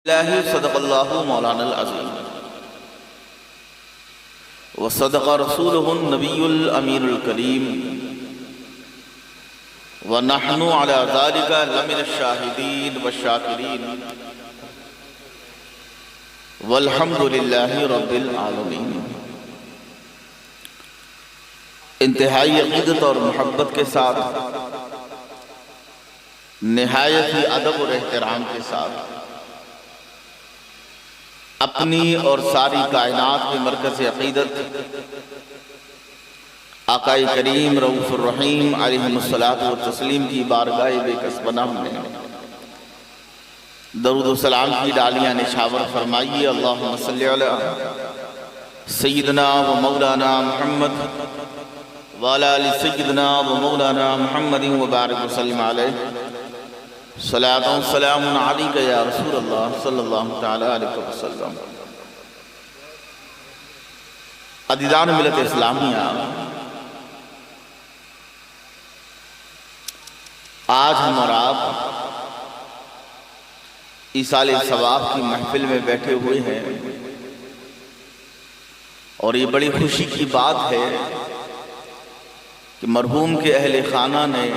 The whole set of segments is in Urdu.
اللہ صدق اللہ مولانا العظیم وصدق رسولہ النبی الامین الکریم ونحن علی ذلک لمن الشاہدین والشاکرین والحمد للہ رب العالمین۔ انتہائی عقیدت اور محبت کے ساتھ، نہایت ہی ادب اور احترام کے ساتھ اپنی اور ساری کائنات کے مرکز عقیدت آقا کریم رؤوف الرحیم علیہ الصلوۃ والتسلیم کی بارگاہ بے کس پناہ میں درود و سلام کی ڈالیاں نچھاور فرمائیے۔ اللہم صلی علی سیدنا و مولانا محمد وعلی آل سیدنا و مولانا محمد وبارک وسلم علیہ۔ صلاۃ و سلام علیک یا رسول اللہ صلی اللہ تعالی علیہ وسلم۔ عزیزان ملت اسلامیہ، آج ہم اور آپ ایصال ثواب کی محفل میں بیٹھے ہوئے ہیں، اور یہ بڑی خوشی کی بات ہے کہ مرحوم کے اہل خانہ نے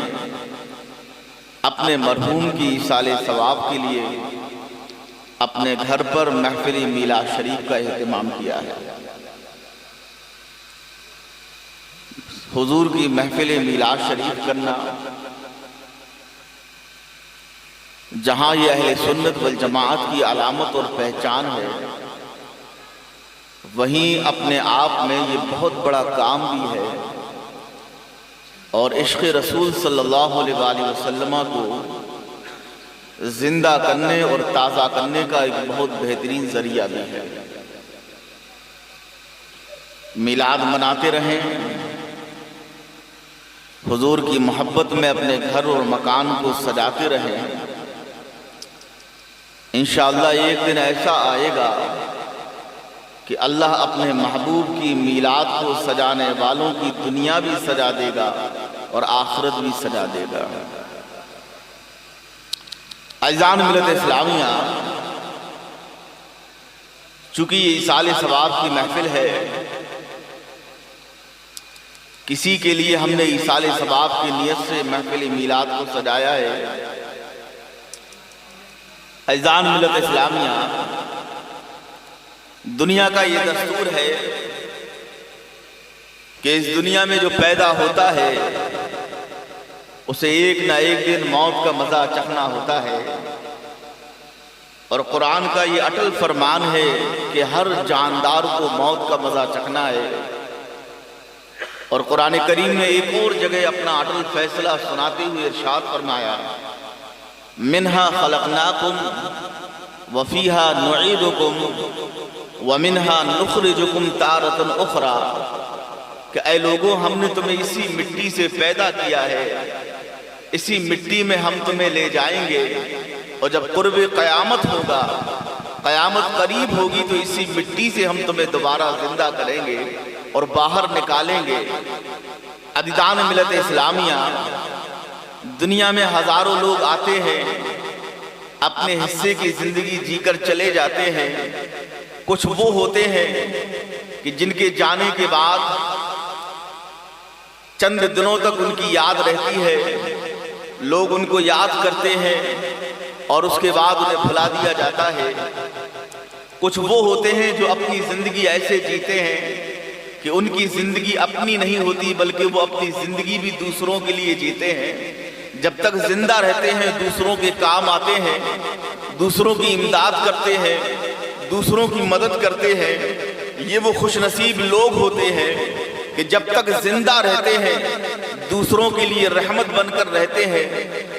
اپنے مرحوم کی ایصال ثواب کے لیے اپنے گھر پر محفل میلاد شریف کا اہتمام کیا ہے۔ حضور کی محفل میلاد شریف کرنا، جہاں یہ اہل سنت والجماعت کی علامت اور پہچان ہے، وہیں اپنے آپ میں یہ بہت بڑا کام بھی ہے، اور عشق رسول صلی اللہ علیہ وآلہ وسلم کو زندہ کرنے اور تازہ کرنے کا ایک بہت بہترین ذریعہ بھی ہے۔ میلاد مناتے رہیں، حضور کی محبت میں اپنے گھر اور مکان کو سجاتے رہیں، انشاءاللہ ایک دن ایسا آئے گا کہ اللہ اپنے محبوب کی میلاد کو سجانے والوں کی دنیا بھی سجا دے گا اور آخرت بھی سجا دے گا۔ عزیزان ملت اسلامیہ، چونکہ یہ ایصال ثواب کی محفل ہے، کسی کے لیے ہم نے ایصال ثواب کی نیت سے محفل میلاد کو سجایا ہے۔ عزیزان ملت اسلامیہ، دنیا کا یہ دستور ہے کہ اس دنیا میں جو پیدا ہوتا ہے اسے ایک نہ ایک دن موت کا مزہ چکھنا ہوتا ہے، اور قرآن کا یہ اٹل فرمان ہے کہ ہر جاندار کو موت کا مزہ چکھنا ہے۔ اور قرآن کریم نے ایک اور جگہ اپنا اٹل فیصلہ سناتے ہوئے ارشاد فرمایا، منہا خلقناکم وفیہا نعیدکم ومنہا نخرجکم تارۃ اخری، کہ اے لوگوں، ہم نے تمہیں اسی مٹی سے پیدا کیا ہے، اسی مٹی میں ہم تمہیں لے جائیں گے، اور جب قرب قیامت ہوگا، قیامت قریب ہوگی، تو اسی مٹی سے ہم تمہیں دوبارہ زندہ کریں گے اور باہر نکالیں گے۔ عزیزان ملت اسلامیہ، دنیا میں ہزاروں لوگ آتے ہیں، اپنے حصے کی زندگی جی کر چلے جاتے ہیں۔ کچھ وہ ہوتے ہیں کہ جن کے جانے کے بعد چند دنوں تک ان کی یاد رہتی ہے، لوگ ان کو یاد کرتے ہیں اور اس کے بعد انہیں بھلا دیا جاتا ہے۔ کچھ وہ ہوتے ہیں جو اپنی زندگی ایسے جیتے ہیں کہ ان کی زندگی اپنی نہیں ہوتی، بلکہ وہ اپنی زندگی بھی دوسروں کے لیے جیتے ہیں۔ جب تک زندہ رہتے ہیں دوسروں کے کام آتے ہیں، دوسروں کی امداد کرتے ہیں، دوسروں کی مدد کرتے ہیں۔ یہ وہ خوش نصیب لوگ ہوتے ہیں کہ جب تک زندہ رہتے ہیں دوسروں کے لیے رحمت بن کر رہتے ہیں،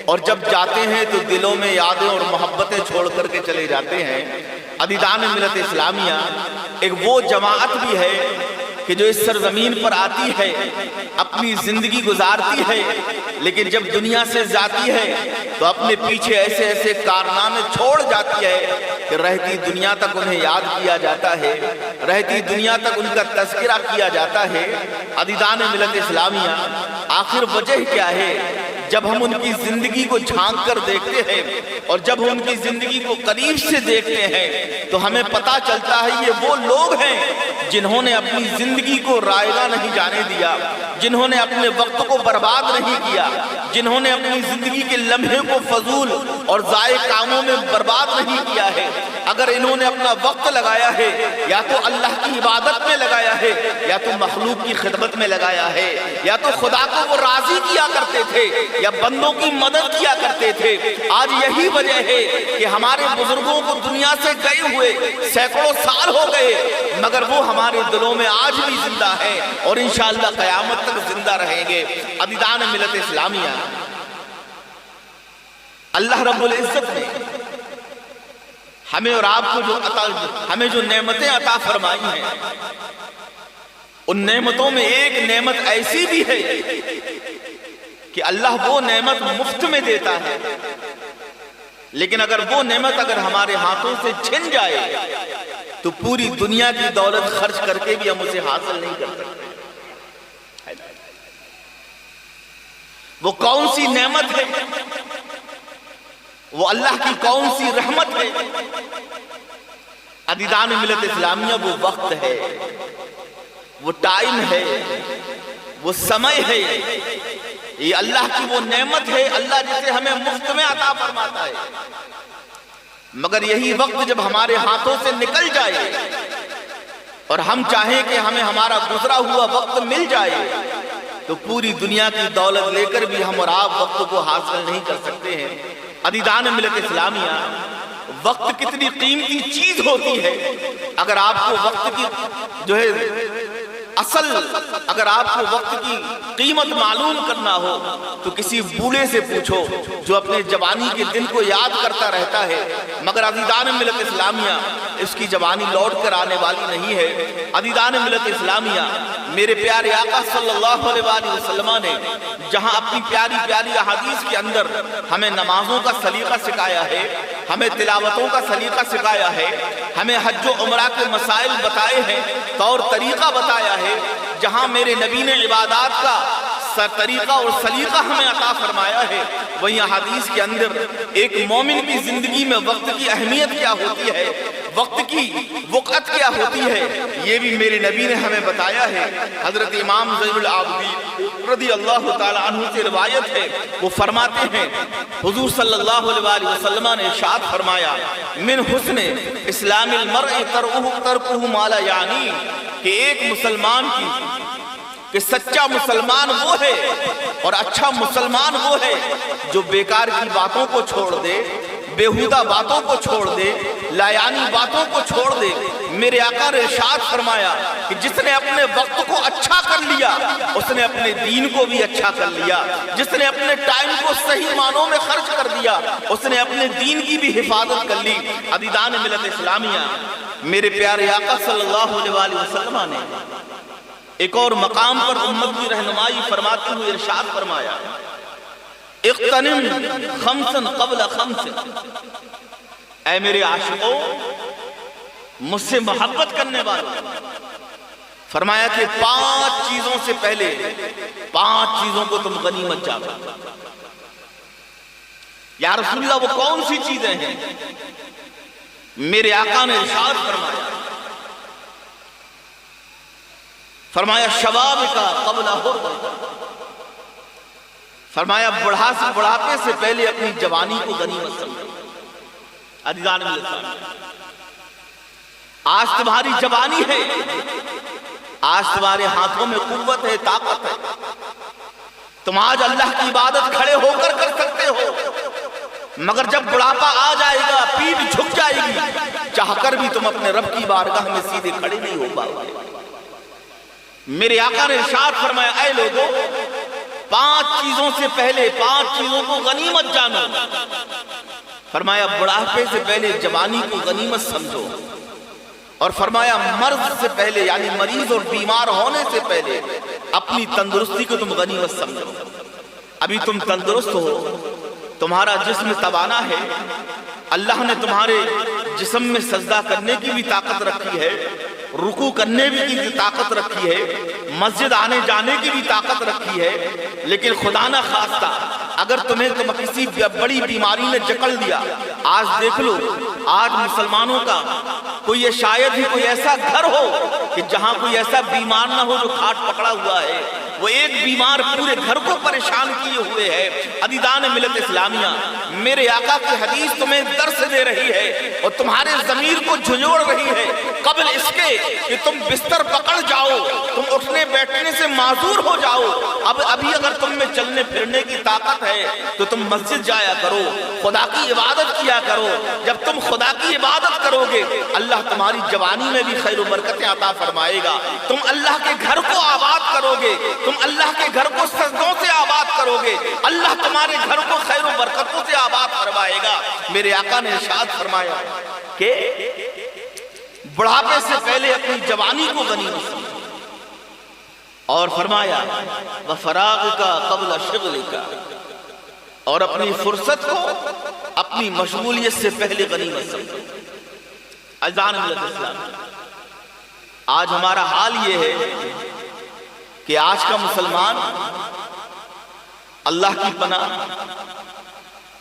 اور جب جاتے ہیں تو دلوں میں یادیں اور محبتیں چھوڑ کر کے چلے جاتے ہیں۔ عزیزان ملت اسلامیہ، ایک وہ جماعت بھی ہے کہ جو اس سرزمین پر آتی ہے، اپنی زندگی گزارتی ہے، لیکن جب دنیا سے جاتی ہے تو اپنے پیچھے ایسے ایسے کارنامے چھوڑ جاتی ہے کہ رہتی دنیا تک انہیں یاد کیا جاتا ہے، رہتی دنیا تک ان کا تذکرہ کیا جاتا ہے۔ عزیزان ملت اسلامیہ، آخر وجہ کیا ہے؟ جب ہم ان کی زندگی کو جھانک کر دیکھتے ہیں اور جب ہم ان کی زندگی کو قریب سے دیکھتے ہیں تو ہمیں پتہ چلتا ہے یہ وہ لوگ ہیں جنہوں نے اپنی زندگی کو رائگاں نہیں جانے دیا، جنہوں نے اپنے وقت کو برباد نہیں کیا، جنہوں نے اپنی زندگی کے لمحے کو فضول اور ضائع کاموں میں برباد نہیں کیا ہے۔ اگر انہوں نے اپنا وقت لگایا ہے یا تو اللہ کی عبادت میں لگایا ہے یا تو مخلوق کی خدمت میں لگایا ہے، یا تو خدا کو وہ راضی کیا کرتے تھے یا بندوں کی مدد کیا کرتے تھے۔ آج یہی وجہ ہے کہ ہمارے بزرگوں کو دنیا سے گئے ہوئے سینکڑوں سال ہو گئے مگر وہ ہمارے دلوں میں آج بھی زندہ ہے اور انشاءاللہ قیامت تک زندہ رہیں گے۔ عزیزان ملت اسلامیہ، اللہ رب العزت نے ہمیں اور آپ کو ہمیں جو نعمتیں عطا فرمائی ہیں، ان نعمتوں میں ایک نعمت ایسی بھی ہے کہ اللہ وہ نعمت مفت میں دیتا ہے، لیکن اگر وہ نعمت ہمارے ہاتھوں سے چھن جائے تو پوری دنیا کی دولت خرچ کر کے بھی ہم اسے حاصل نہیں کر سکتے۔ وہ کون سی نعمت ہے؟ وہ اللہ کی کون سی رحمت ہے؟ عزیزان ملت اسلامیہ، وہ وقت ہے، وہ ٹائم ہے، وہ سمے ہے، یہ اللہ کی وہ نعمت ہے، اللہ جسے ہمیں مفت میں عطا فرماتا ہے۔ مگر یہی وقت جب ہمارے ہاتھوں سے نکل جائے اور ہم چاہیں کہ ہمیں ہمارا گزرا ہوا وقت مل جائے تو پوری دنیا کی دولت لے کر بھی ہم اور آپ وقت کو حاصل نہیں کر سکتے ہیں۔ عزیزان ملت اسلامیہ، وقت کتنی قیمتی چیز ہوتی ہے۔ اگر آپ کو وقت کی اگر آپ کو وقت کی قیمت معلوم کرنا ہو تو کسی بوڑھے سے پوچھو جو اپنے جوانی کے دن کو یاد کرتا رہتا ہے، مگر عزیزان ملت اسلامیہ اس کی جوانی لوٹ کر آنے والی نہیں ہے۔ عزیزان ملت اسلامیہ، میرے پیارے آقا صلی اللہ علیہ وآلہ وسلم نے جہاں اپنی پیاری پیاری احادیث کے اندر ہمیں نمازوں کا سلیقہ سکھایا ہے، ہمیں تلاوتوں کا سلیقہ سکھایا ہے، ہمیں حج و عمرہ کے مسائل بتائے ہیں، طور طریقہ بتایا ہے، جہاں میرے نبی نے عبادات کا طریقہ اور سلیقہ ہمیں عطا فرمایا ہے، وہیں حدیث کے اندر ایک مومن کی زندگی میں وقت کی اہمیت کیا ہوتی ہے، وقت کی وقت کیا ہوتی ہے، یہ بھی میرے نبی نے ہمیں بتایا ہے۔ حضرت امام زین العابدین رضی اللہ تعالی عنہ سے روایت ہے، وہ فرماتے ہیں حضور صلی اللہ علیہ وآلہ وسلم نے ارشاد فرمایا، من حسن اسلام المرء ترکہ ما لا یعنی، کہ ایک مسلمان کی کہ سچا مسلمان وہ ہے اور اچھا مسلمان وہ ہے جو بیکار کی باتوں کو چھوڑ دے، بیہودہ باتوں کو چھوڑ دے، لایانی باتوں کو چھوڑ دے۔ میرے آقا نے ارشاد فرمایا کہ جس نے اپنے وقت کو اچھا کر لیا اس نے اپنے دین کو بھی اچھا کر لیا، جس نے اپنے ٹائم کو صحیح معنوں میں خرچ کر دیا اس نے اپنے دین کی بھی حفاظت کر لی۔ عزیزان ملت اسلامیہ، میرے پیارے آقا صلی اللہ علیہ وآلہ وسلم نے ایک اور مقام پر امت کی رہنمائی فرماتے ہوئے ارشاد فرمایا، اغتنم خمسا قبل خمس، اے میرے عاشقوں، مجھ سے محبت کرنے والوں، فرمایا کہ 5 چیزوں سے پہلے 5 چیزوں کو تم غنیمت جانو۔ یا رسول اللہ وہ کون سی چیزیں ہیں؟ میرے آقا نے ارشاد فرمایا شباب کا قبل حرمت، فرمایا بڑھاپے سے پہلے اپنی جوانی کو غنیمت سمجھو۔ عزیزان ملت، آج تمہاری جوانی ہے، آج تمہارے ہاتھوں میں قوت ہے، طاقت ہے، تم آج اللہ کی عبادت کھڑے ہو کر سکتے ہو، مگر جب بڑھاپا آ جائے گا، پیٹھ جھک جائے گی، چاہ کر بھی تم اپنے رب کی بارگاہ میں سیدھے کھڑے نہیں ہو پاؤ گے۔ میرے آقا نے ارشاد فرمایا، اے لوگوں، 5 چیزوں سے پہلے 5 چیزوں کو غنیمت جانو۔ فرمایا بڑھاپے سے پہلے جوانی کو غنیمت سمجھو، اور فرمایا مرض سے پہلے یعنی مریض اور بیمار ہونے سے پہلے اپنی تندرستی کو تم غنیمت سمجھو۔ ابھی تم تندرست ہو، تمہارا جسم توانا ہے، اللہ نے تمہارے جسم میں سجدہ کرنے کی بھی طاقت رکھی ہے، رکوع کرنے کی بھی طاقت رکھی ہے، مسجد آنے جانے کی بھی طاقت رکھی ہے، لیکن خدا نہ خواستہ اگر تمہیں کسی بڑی بیماری نے جکڑ دیا، آج دیکھ لو، آج مسلمانوں کا کوئی یہ شاید ہی کوئی ایسا گھر ہو کہ جہاں کوئی ایسا بیمار نہ ہو جو کھاٹ پکڑا ہوا ہے، وہ ایک بیمار پورے گھر کو پریشان کیے ہوئے ہے۔ عزیزان ملت اسلامیہ، میرے آقا کی حدیث تمہیں درس دے رہی ہے اور تمہارے ضمیر کو جھنجھوڑ رہی ہے، قبل اس کے کہ تم بستر پکڑ جاؤ، تم اٹھنے بیٹھنے سے معذور ہو جاؤ، ابھی اگر تم میں چلنے پھرنے کی طاقت ہے تو تم مسجد جایا کرو، خدا کی عبادت کیا کرو۔ جب تم خدا کی عبادت کرو گے، اللہ تمہاری جوانی میں بھی خیر و برکتیں عطا فرمائے گا، تم اللہ کے گھر کو آباد کرو گے، تم اللہ کے گھر کو سجدوں سے آباد کرو گے، اللہ تمہارے گھر کو خیر و برکتوں سے آباد فرمائے گا۔ میرے آقا نے ارشاد فرمایا کہ بڑھاپے سے پہلے اپنی جوانی کو غنیمت سمجھو، اور فرمایا وَفَرَاغِكَ قَبْلَ شِغْلِكَ، اور اپنی فرصت کو اپنی مشغولیت سے پہلے غنیمت سمجھو۔ عزیزان ملت اسلام، آج ہمارا حال یہ ہے کہ آج کا مسلمان اللہ کی پناہ،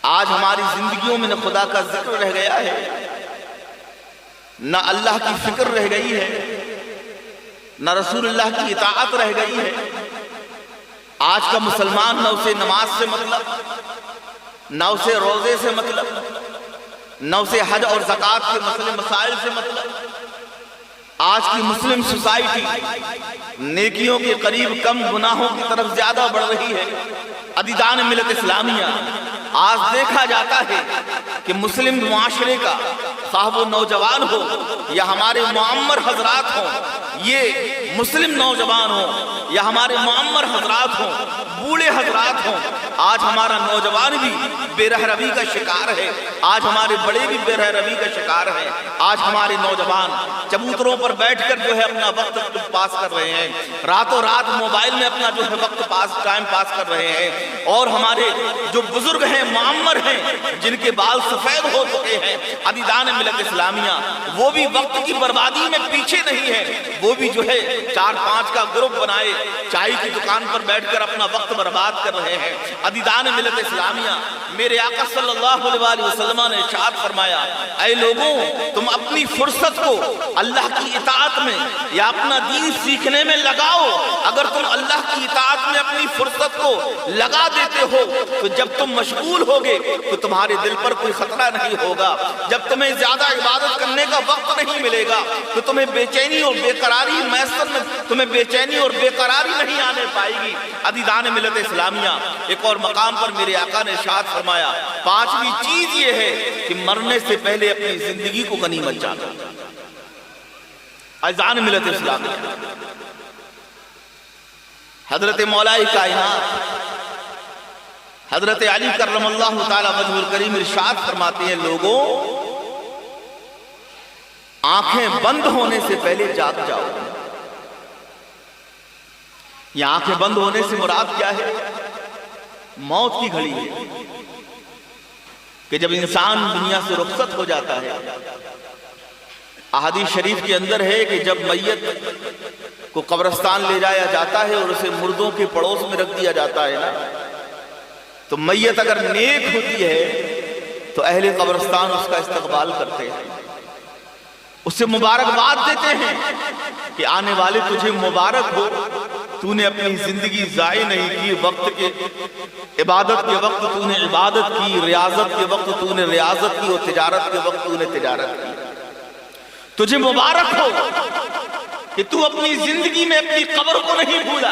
آج ہماری زندگیوں میں نہ خدا کا ذکر رہ گیا ہے، نہ اللہ کی فکر رہ گئی ہے، نہ رسول اللہ کی اطاعت رہ گئی ہے۔ آج کا مسلمان نہ اسے نماز سے مطلب، نہ اسے روزے سے مطلب، نہ اسے حج اور زکوٰۃ کے مسئلے مسائل سے مطلب۔ آج کی مسلم سوسائٹی نیکیوں کے قریب کم، گناہوں کی طرف زیادہ بڑھ رہی ہے۔ عزیزان ملت اسلامیہ، آج دیکھا جاتا ہے کہ مسلم معاشرے کا، خواہ وہ نوجوان ہو یا ہمارے معمر حضرات ہوں، یہ مسلم نوجوان ہوں یا ہمارے معمر حضرات ہوں، بوڑھے حضرات ہوں، آج ہمارا نوجوان بھی بے رہ روی کا شکار ہے، آج ہمارے بڑے بھی بے رہ روی کا شکار ہیں۔ آج ہمارے نوجوان چبوتروں پر بیٹھ کر جو ہے اپنا وقت پاس کر رہے ہیں، راتوں رات موبائل میں اپنا جو ہے وقت ٹائم پاس کر رہے ہیں، اور ہمارے جو بزرگ ہیں، معمر ہیں، جن کے بال سفید ہو چکے ہیں، عزیزان ملت اسلامیہ، وہ بھی وقت کی بربادی میں پیچھے نہیں ہے، وہ بھی جو ہے 4-5 کا گروپ بنائے چائے کی دکان پر بیٹھ کر اپنا وقت برباد کر رہے ہیں۔ عزیزان ملت اسلامیہ، میرے آقا صلی اللہ علیہ وسلم نے ارشاد فرمایا، اے لوگوں، تم اپنی فرصت کو اللہ کی اطاعت میں یا اپنا دین سیکھنے میں لگاؤ۔ اگر تم اللہ کی اطاعت میں اپنی فرصت کو لگا دیتے ہو تو جب تم مشغول ہوگے تو تمہارے دل پر کوئی خطرہ نہیں ہوگا، جب تمہیں زیادہ عبادت کرنے کا وقت نہیں ملے گا تو تمہیں بے چینی اور بے قراری تمہیں بے چینی اور بے قراری نہیں آنے پائے گی۔ عزیزان ملت اسلامیہ، ایک اور مقام پر میرے آقا نے ارشاد فرمایا، 5ویں چیز یہ ہے کہ مرنے سے پہلے اپنی زندگی کو غنیمت جانو۔ عزیزان ملت اسلامیہ، حضرت مولا کائنات حضرت علی کرم اللہ تعالی وجہ الکریم ارشاد فرماتے ہیں، لوگوں، آنکھیں بند ہونے سے پہلے جاگ جاؤ۔ یہ آنکھیں بند ہونے سے مراد کیا ہے؟ موت کی گھڑی ہے کہ جب انسان دنیا سے رخصت ہو جاتا ہے۔ احادیث شریف کے اندر ہے کہ جب میت کو قبرستان لے جایا جاتا ہے اور اسے مردوں کے پڑوس میں رکھ دیا جاتا ہے نا، تو میت اگر نیک ہوتی ہے تو اہل قبرستان اس کا استقبال کرتے ہیں، اسے مبارکباد دیتے ہیں کہ آنے والے تجھے مبارک ہو، تو نے اپنی زندگی ضائع نہیں کی، وقت کے عبادت کے وقت تو نے عبادت کی، ریاضت کے وقت تو نے ریاضت کی، اور تجارت کے وقت تو نے تجارت کی، تجھے مبارک ہو کہ تو اپنی زندگی میں اپنی قبر کو نہیں بھولا،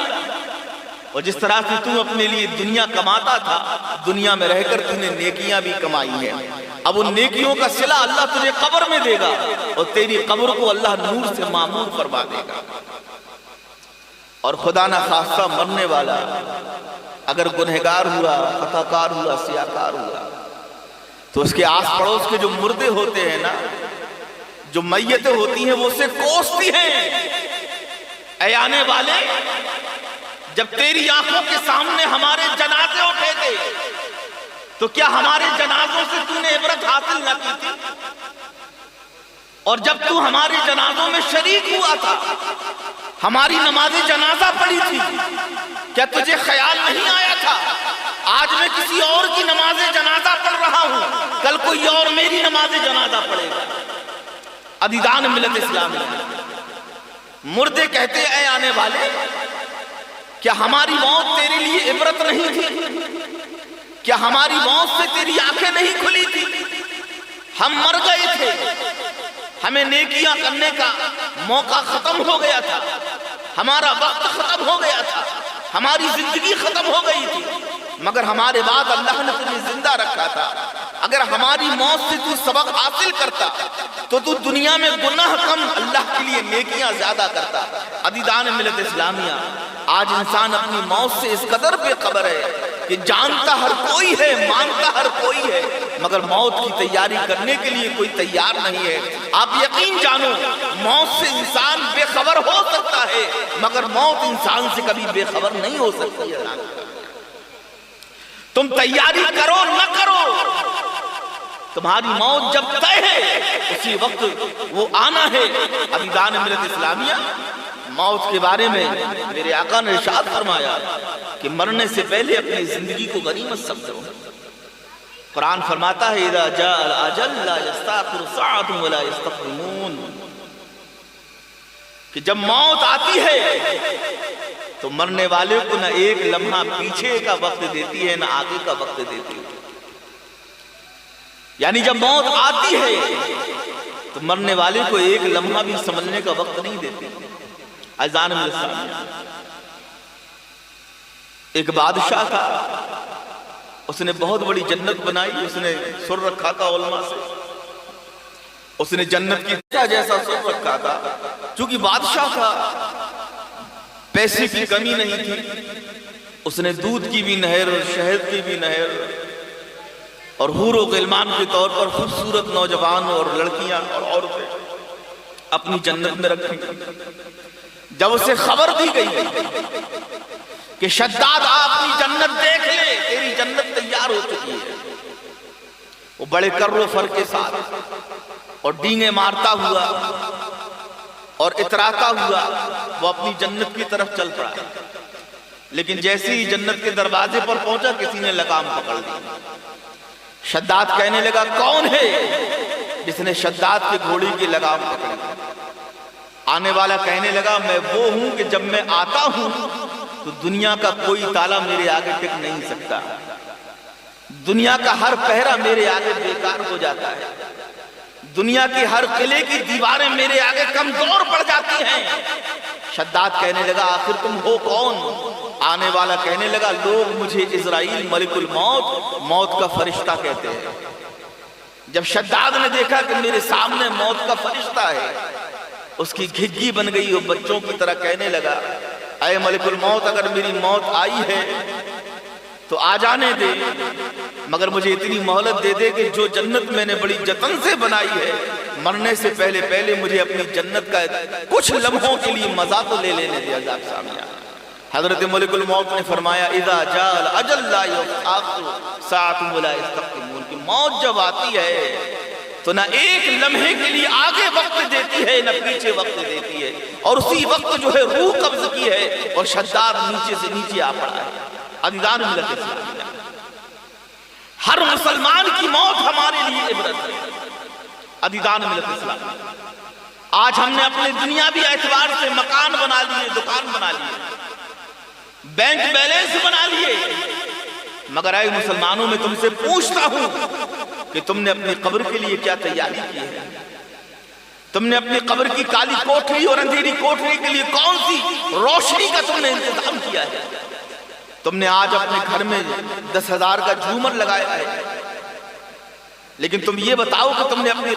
اور جس طرح سے تو اپنے لیے دنیا کماتا تھا، دنیا میں رہ کر تو نے نیکیاں بھی کمائی ہیں، اب ان نیکیوں کا صلہ اللہ تجھے قبر میں دے گا اور تیری قبر کو اللہ نور سے معمور فرما دے گا۔ اور خدا نہ خواستہ مرنے والا اگر گنہگار ہوا، خطا کار ہوا، سیاہکار ہوا، تو اس کے آس پڑوس کے جو مردے ہوتے ہیں نا، جو میتیں ہوتی ہیں، وہ اسے کوستی ہیں، اے آنے والے، جب تیری آنکھوں کے سامنے ہمارے جنازے اٹھے تھے تو کیا ہمارے جنازوں سے تو نے عبرت حاصل نہ کی تھی؟ اور جب تو ہمارے جنازوں میں شریک ہوا تھا، ہماری نماز جنازہ پڑھی تھی، کیا تجھے خیال نہیں آیا تھا آج میں کسی اور کی نماز جنازہ پڑھ رہا ہوں، کل کوئی اور میری نماز جنازہ پڑھے گا۔ عزیزان ملت اسلامی، مردے کہتے ہیں اے آنے والے، کیا ہماری موت تیرے لیے عبرت نہیں تھی؟ کیا ہماری موت سے تیری آنکھیں نہیں کھلی تھی؟ ہم مر گئے تھے، ہمیں نیکیاں کرنے کا موقع ختم ہو گیا تھا، ہمارا وقت ختم ہو گیا تھا، ہماری زندگی ختم ہو گئی تھی، مگر ہمارے بعد اللہ نے تجھے زندہ رکھا تھا۔ اگر ہماری موت سے تو سبق حاصل کرتا تو دنیا میں گناہ کم، اللہ کے لیے نیکیاں زیادہ کرتا۔ عزیزان ملت اسلامیہ، آج انسان اپنی موت سے اس قدر بے خبر ہے کہ جانتا ہر کوئی ہے، مانتا ہر کوئی ہے، مگر موت کی تیاری کرنے کے لیے کوئی تیار نہیں ہے۔ آپ یقین جانو، موت سے انسان بے خبر ہو سکتا ہے، مگر موت انسان سے کبھی بے خبر نہیں ہو سکتی ہے۔ تم تیاری کرو نہ کرو، تمہاری موت جب طے ہے اسی وقت وہ آنا ہے۔ عزیزان ملت اسلامیہ، موت کے بارے میں میرے آقا نے ارشاد فرمایا کہ مرنے سے پہلے اپنی زندگی کو غنیمت سمجھو۔ قرآن فرماتا ہے اذا جاء الاجل لا يستأخر ساعة ولا يستقدمون، کہ جب موت آتی ہے تو مرنے والے کو نہ ایک لمحہ پیچھے کا وقت دیتی ہے نہ آگے کا وقت دیتی ہے۔ یعنی جب موت آتی ہے تو مرنے والے کو ایک لمحہ بھی سمجھنے کا وقت نہیں دیتی۔ عزیزان ملت اسلامیہ، ایک بادشاہ تھا، اس نے بہت بڑی جنت بنائی، اس نے سر رکھا تھا علماء سے، اس نے جنت کی جیسا سر رکھا تھا۔ چونکہ بادشاہ تھا، پیسے کی کمی نہیں تھی، اس نے دودھ کی بھی نہر اور شہد کی بھی نہر اور حور و غلمان کے طور پر خوبصورت نوجوان اور لڑکیاں اور عورتیں اپنی جنت میں رکھیں۔ جب اسے خبر دی گئی کہ شداد آپ اپنی جنت دیکھ لے، تیری جنت تیار ہو چکی ہے، وہ بڑے کر و فر کے ساتھ اور ڈینگیں مارتا ہوا اور اتراتا ہوا وہ اپنی جنت کی طرف چل پڑا۔ لیکن جیسے ہی جنت کے دروازے پر پہنچا، کسی نے لگام پکڑ لی۔ شداد کہنے لگا کون ہے جس نے شداد کے گھوڑی کی لگام پکڑی؟ آنے والا کہنے لگا میں وہ ہوں کہ جب میں آتا ہوں تو دنیا کا کوئی تالا میرے آگے ٹک نہیں سکتا، دنیا کا ہر پہرا میرے آگے بیکار ہو جاتا ہے، دنیا کی ہر قلعے کی دیواریں میرے آگے کمزور پڑ جاتی ہیں۔ شداد کہنے لگا آخر تم ہو کون؟ آنے والا کہنے لگا لوگ مجھے عزرائیل ملک الموت، موت کا فرشتہ کہتے ہیں۔ جب شداد نے دیکھا کہ میرے سامنے موت کا فرشتہ ہے، اس کی گھگی بن گئی، وہ بچوں کی طرح کہنے لگا اے ملک الموت، اگر میری موت آئی ہے تو آ جانے دے، مگر مجھے اتنی مہلت دے دے کہ جو جنت میں نے بڑی جتن سے بنائی ہے، مرنے سے پہلے مجھے اپنی جنت کا کچھ لمحوں کے لیے مزہ تو لے لینے دیا۔ عزیز سامعین، حضرت ملک الموت نے فرمایا اذا جاء الاجل لا يؤخر ساعة ولا يستقدمون، کہ موت جب آتی ہے تو نہ ایک لمحے کے لیے آگے وقت دیتی ہے نہ پیچھے وقت دیتی ہے، اور اسی وقت جو ہے روح قبض کی ہے اور شداد نیچے سے نیچے آ پڑا ہے۔ عزیزان ملت اسلامیہ، ہر مسلمان کی موت ہمارے لیے عبرت ہے۔ عزیزان ملت اسلامیہ، آج ہم نے اپنے دنیاوی اعتبار سے مکان بنا لیے، دکان بنا لیے، بینک بیلنس بنا لیے، مگر اے مسلمانوں میں تم سے پوچھتا ہوں کہ تم نے اپنی قبر کے لیے کیا تیاری کی ہے؟ تم نے اپنی قبر کی کالی کوٹری اور اندھیری کوٹری کے لیے کون سی روشنی کا تم نے انتظام کیا ہے؟ تم نے آج اپنے گھر میں 10,000 کا جھومر لگایا ہے، لیکن تم یہ بتاؤ کہ تم نے اپنی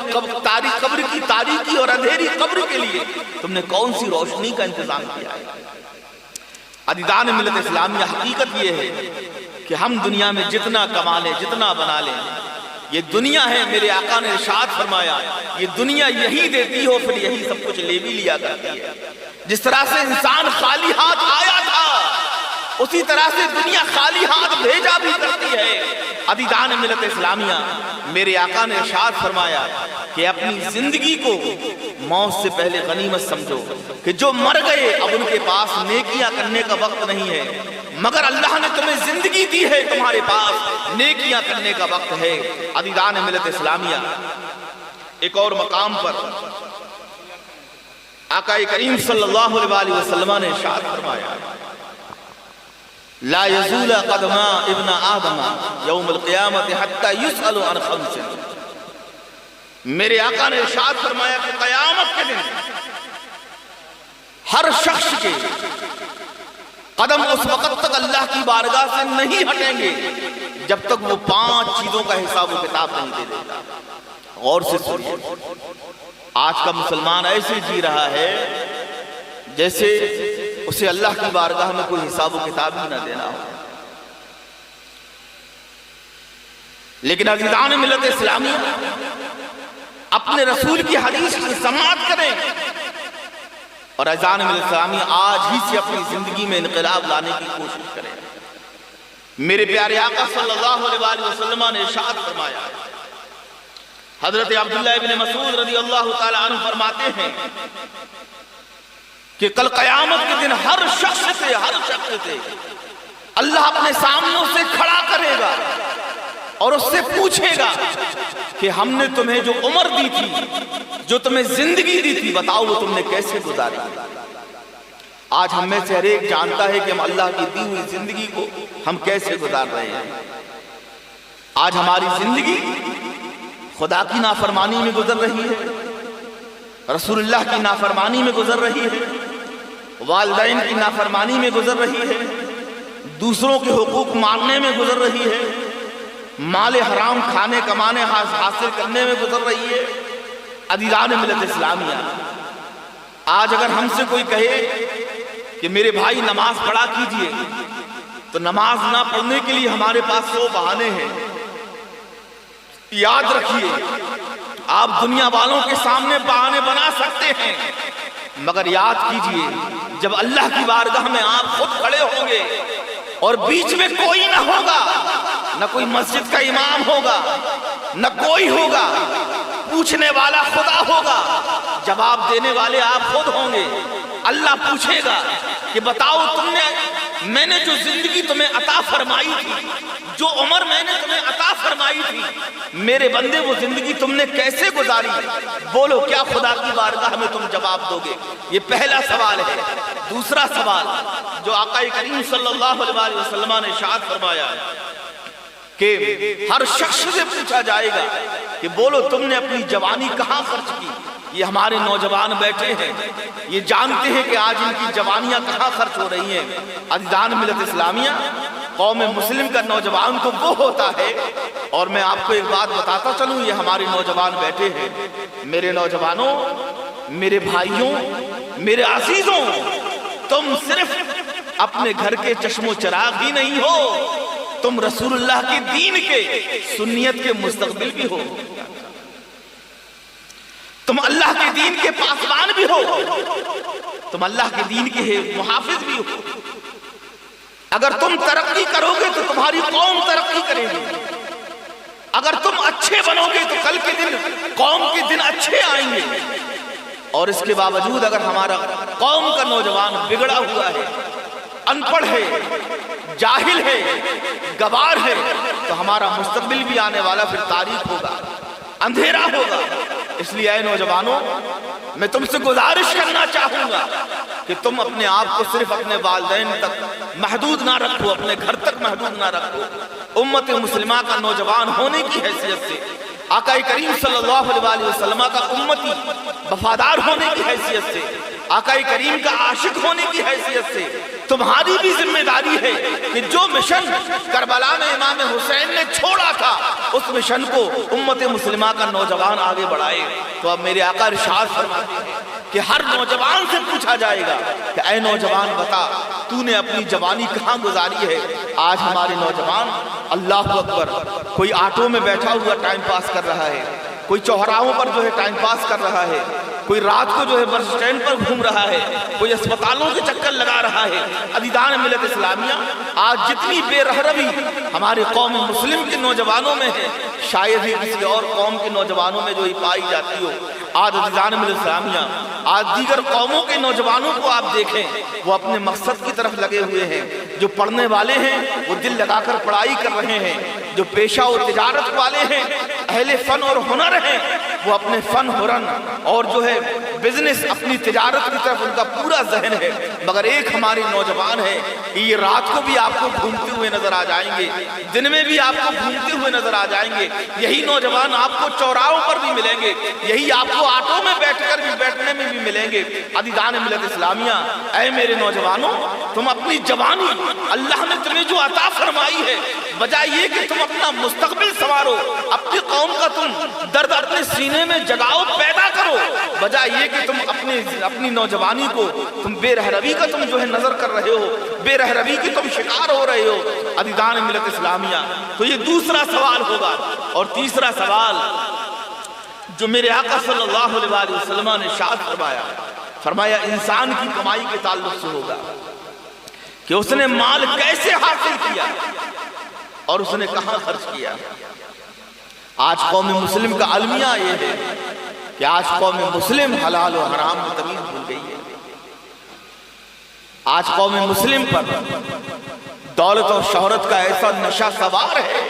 قبر کی تاریکی اور اندھیری قبر کے لیے تم نے کون سی روشنی کا انتظام کیا ہے؟ عزیزان ملت اسلامیہ، حقیقت یہ ہے کہ ہم دنیا میں جتنا کما لیں، جتنا بنا لیں، یہ دنیا ہے، میرے آقا نے ارشاد فرمایا یہ دنیا یہی دیتی ہو پھر یہی سب کچھ لے بھی لیا کرتی ہے۔ جس طرح سے انسان خالی ہاتھ آیا تھا اسی طرح سے دنیا خالی ہاتھ بھیجا بھی کرتی ہے۔ عزیزان ملت اسلامیہ، میرے آقا نے ارشاد فرمایا کہ اپنی زندگی کو موت سے پہلے غنیمت سمجھو، کہ جو مر گئے اب ان کے پاس نیکیاں کرنے کا وقت نہیں ہے، مگر اللہ نے تمہیں زندگی دی ہے، تمہارے پاس نیکیاں کرنے کا وقت ہے۔ عزیزان ملت اسلامیہ، ایک اور مقام پر آقا کریم صلی اللہ علیہ وسلم نے ارشاد فرمایا، لا يزول قدم ابن آدم یوم القیامت حتی یسأل عن خمس۔ میرے آقا نے ارشاد فرمایا کہ قیامت کے دن ہر شخص کے قدم اس وقت تک اللہ کی بارگاہ سے نہیں ہٹیں گے جب تک وہ 5 چیزوں کا حساب و کتاب نہیں دے دیتا۔ غور سے سنیے، آج کا مسلمان ایسے جی رہا ہے جیسے اسے اللہ کی بارگاہ میں کوئی حساب و کتاب ہی نہ دینا ہو۔ لیکن عزیزان ملت اسلامی، اپنے رسول کی حدیث کی سماعت کریں اور عزیزان ملت اسلامی آج ہی سے اپنی زندگی میں انقلاب لانے کی کوشش کریں۔ میرے پیارے آقا صلی اللہ علیہ وسلم نے ارشاد فرمایا، حضرت عبداللہ ابن مسعود رضی اللہ تعالی عنہ فرماتے ہیں کہ کل قیامت کے دن ہر شخص سے اللہ اپنے سامنے سے کھڑا کرے گا اور اس سے پوچھے گا کہ ہم نے تمہیں جو عمر دی تھی، جو تمہیں زندگی دی تھی، بتاؤ وہ تم نے کیسے گزاری۔ آج ہم میں سے ہر ایک جانتا ہے کہ ہم اللہ کی دی ہوئی زندگی کو ہم کیسے گزار رہے ہیں۔ آج ہماری زندگی خدا کی نافرمانی میں گزر رہی ہے، رسول اللہ کی نافرمانی میں گزر رہی ہے، والدین کی نافرمانی میں گزر رہی ہے، دوسروں کے حقوق ماننے میں گزر رہی ہے، مال حرام کھانے کمانے حاصل کرنے میں گزر رہی ہے۔ عزیزان ملت اسلامیہ، آج اگر ہم سے کوئی کہے کہ میرے بھائی نماز پڑھا کیجئے، تو نماز نہ پڑھنے کے لیے ہمارے پاس 100 بہانے ہیں۔ یاد رکھیے، آپ دنیا والوں کے سامنے بہانے بنا سکتے ہیں، مگر یاد کیجئے جب اللہ کی بارگاہ میں آپ خود کھڑے ہوں گے اور بیچ میں کوئی نہ ہوگا، نہ کوئی مسجد کا امام ہوگا، نہ کوئی ہوگا، پوچھنے والا خدا ہوگا، جواب دینے والے آپ خود ہوں گے۔ اللہ پوچھے گا کہ بتاؤ میں نے جو زندگی تمہیں عطا فرمائی تھی، جو عمر میں نے تمہیں عطا فرمائی تھی، میرے بندے وہ زندگی تم نے کیسے گزاری؟ بولو، کیا خدا کی بارگاہ میں تم جواب دو گے؟ یہ پہلا سوال ہے۔ دوسرا سوال جو آقا کریم صلی اللہ علیہ وسلم نے ارشاد فرمایا کہ ہر شخص سے پوچھا جائے گا کہ بولو تم نے اپنی جوانی کہاں خرچ کی؟ یہ ہمارے نوجوان بیٹھے ہیں، یہ جانتے ہیں کہ آج ان کی جوانیاں کہاں خرچ ہو رہی ہیں۔ عزیزان ملت اسلامیہ، قوم مسلم کا نوجوان تو وہ ہوتا ہے، اور میں آپ کو ایک بات بتاتا چلوں، یہ ہمارے نوجوان بیٹھے ہیں۔ میرے نوجوانوں، میرے بھائیوں، میرے عزیزوں، تم صرف اپنے گھر کے چشم و چراغ ہی نہیں ہو، تم رسول اللہ کے دین کے، سنیت کے مستقبل بھی ہو، تم اللہ کے دین کے پاسبان بھی ہو، تم اللہ کے دین کے محافظ بھی ہو۔ اگر تم ترقی کرو گے تو تمہاری قوم ترقی کرے گی، اگر تم اچھے بنو گے تو کل کے دن قوم کے دن اچھے آئیں گے۔ اور اس کے باوجود اگر ہمارا قوم کا نوجوان بگڑا ہوا ہے، ان پڑھ ہے، جاہل ہے، گوار ہے، تو ہمارا مستقبل بھی آنے والا پھر تاریک ہوگا، اندھیرا ہوگا۔ اس لیے اے نوجوانوں، میں تم سے گزارش کرنا چاہوں گا کہ تم اپنے آپ کو صرف اپنے والدین تک محدود نہ رکھو، اپنے گھر تک محدود نہ رکھو۔ امت مسلمہ کا نوجوان ہونے کی حیثیت سے، آقا کریم صلی اللہ علیہ وسلم کا امتی وفادار ہونے کی حیثیت سے، آقا کریم کا عاشق ہونے کی حیثیت سے تمہاری بھی ذمہ داری ہے کہ جو مشن کربلا میں امام حسین نے چھوڑا تھا، اس مشن کو امت مسلمہ کا نوجوان آگے بڑھائے۔ تو اب میرے آقا ارشاد فرماتے ہیں کہ ہر نوجوان سے پوچھا جائے گا کہ اے نوجوان بتا، تو نے اپنی جوانی کہاں گزاری ہے؟ آج ہمارے نوجوان، اللہ اکبر، کوئی آٹو میں بیٹھا ہوا ٹائم پاس کر رہا ہے، کوئی چوراہوں پر جو ہے ٹائم پاس کر رہا ہے، کوئی رات کو جو ہے بس اسٹینڈ پر گھوم رہا ہے، کوئی اسپتالوں کے چکر لگا رہا ہے۔ عزیزان ملت اسلامیہ، آج جتنی بے رحمی ہمارے قوم مسلم کے نوجوانوں میں ہے، شاید ہی کسی اور قوم کے نوجوانوں میں جو ہی پائی جاتی ہو۔ آج عزیزان ملت اسلامیہ، آج دیگر قوموں کے نوجوانوں کو آپ دیکھیں، وہ اپنے مقصد کی طرف لگے ہوئے ہیں، جو پڑھنے والے ہیں وہ دل لگا کر پڑھائی کر رہے ہیں، جو پیشہ و تجارت والے ہیں، اہل فن اور ہنر ہیں، وہ اپنے فن ہنر اور جو ہے بزنس اپنی تجارت کی طرف ان کا پورا ذہن ہے۔ مگر ایک ہمارے نوجوان ہے کہ یہ رات کو بھی آپ کو گھومتے ہوئے نظر آ جائیں گے، دن میں بھی آپ کو گھومتے ہوئے نظر آ جائیں گے، یہی نوجوان آپ کو چوراہوں پر بھی ملیں گے، یہی آپ کو آٹو میں بیٹھنے میں بھی ملیں گے۔ عزیزان ملت اسلامیہ، اے میرے نوجوانوں، تم اپنی جوانی اللہ نے تمہیں جو عطا فرمائی ہے، بجائے یہ کہ تم اپنا مستقبل سنوارو، اپنی قوم کا تم درد اپنے سینے میں جگاؤ، پیدا کرو، بجائے یہ کہ تم اپنی نوجوانی کو تم بے رہروی کا تم جو ہے نظر کر رہے ہو، بے رہروی کی تم شکار ہو رہے ہو۔ عزیزان ملت اسلامیہ، تو یہ دوسرا سوال ہوگا۔ اور تیسرا سوال جو میرے آقا صلی اللہ علیہ وسلم نے ارشاد فرمایا انسان کی کمائی کے تعلق سے ہوگا کہ اس نے مال کیسے حاصل کیا اور اس نے کہاں خرچ کیا۔ آج قوم مسلم کا المیہ یہ ہے کہ آج قوم مسلم حلال و حرام میں تمیز بھول گئی ہے۔ آج قوم مسلم پر دولت اور شہرت کا ایسا نشہ سوار ہے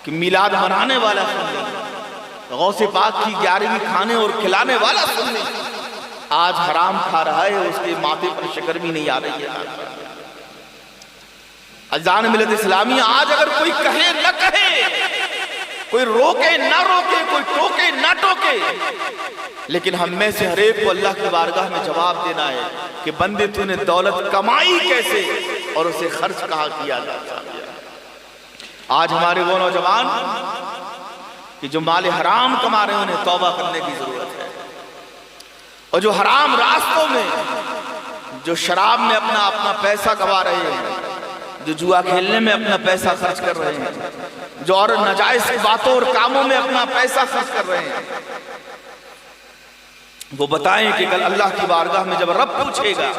کہ میلاد منانے والا سن لیں، غوث پاک کی 11ویں کھانے اور کھلانے والا سن لیں، آج حرام کھا رہا ہے، اس کے ماتھے پر شکر بھی نہیں آ رہی ہے۔ عزیزان ملت اسلامی، آج اگر کوئی کہے نہ کہے، کوئی روکے نہ روکے، کوئی ٹوکے نہ ٹوکے، لیکن ہم میں سے ہر ایک کو اللہ کی بارگاہ میں جواب دینا ہے کہ بندے تو نے دولت کمائی کیسے اور اسے خرچ کہاں کیا جاتا ہے۔ آج ہمارے وہ نوجوان کہ جو مال حرام کما رہے ہیں انہیں توبہ کرنے کی ضرورت ہے، اور جو حرام راستوں میں، جو شراب میں اپنا پیسہ گوا رہے ہیں، جو جوا کھیلنے میں اپنا پیسہ خرچ کر رہے ہیں، جو اور ناجائز باتوں اور کاموں میں اپنا پیسہ خرچ کر رہے ہیں، وہ بتائیں کہ کل اللہ کی بارگاہ میں جب رب پوچھے گا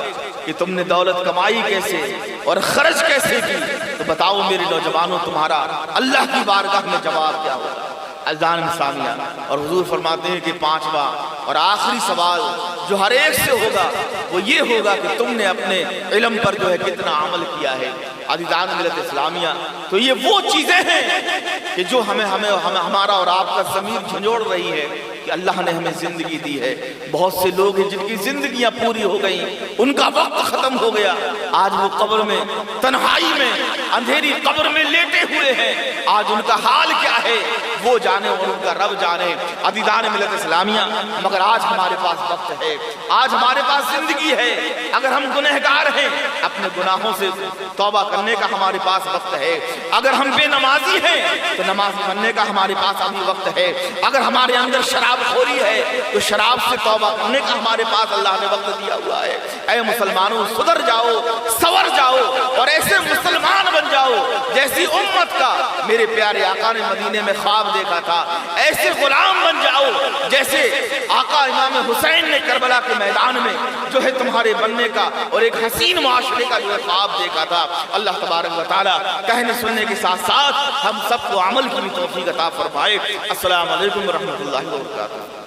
کہ تم نے دولت کمائی کیسے اور خرچ کیسے کی، تو بتاؤ میرے نوجوانوں تمہارا اللہ کی بارگاہ میں جواب کیا ہوگا۔ عزیزان اسلامیہ، اور حضور فرماتے ہیں کہ 5واں اور آخری سوال جو ہر ایک سے ہوگا وہ یہ ہوگا کہ تم نے اپنے علم پر جو ہے کتنا عمل کیا ہے۔ عزیزان ملت اسلامیہ، تو یہ وہ چیزیں ہیں کہ جو ہمارا اور آپ کا ضمیر جھنجھوڑ رہی ہے کہ اللہ نے ہمیں زندگی دی ہے۔ بہت سے لوگ ہیں جن کی زندگیاں پوری ہو گئیں، ان کا وقت ختم ہو گیا، آج وہ قبر میں تنہائی میں اندھیری قبر میں لیٹے ہوئے ہیں، آج ان کا حال کیا ہے وہ جانے اور ان کا رب جانے۔ عزیزان ملت اسلامیہ، مگر آج ہمارے پاس وقت ہے، آج ہمارے پاس زندگی ہے۔ اگر ہم گنہگار ہیں اپنے گناہوں سے توبہ کرنے کا ہمارے پاس وقت ہے، اگر ہم بے نمازی ہیں تو نماز پڑھنے کا ہمارے پاس ابھی وقت ہے، اگر ہمارے اندر شراب خوری ہے تو شراب سے توبہ کرنے کا ہمارے پاس اللہ نے وقت دیا ہوا ہے۔ اے مسلمانوں، سدھر جاؤ، سور جاؤ اور ایسے مسلمان بن جاؤ جیسی امت کا میرے پیارے آقا نے مدینے میں خواب دیکھا تھا، ایسے غلام بن جاؤ جیسے آقا امام حسین نے کربلا کے میدان میں جو ہے تمہارے بننے کا اور ایک حسین معاشرے کا جو ہے خواب دیکھا تھا۔ اللہ تبارک و تعالیٰ کہنے سننے کے ساتھ ساتھ ہم سب کو عمل کی بھی توفیق عطا فرمائے۔ السلام علیکم ورحمۃ اللہ وبرکاتہ۔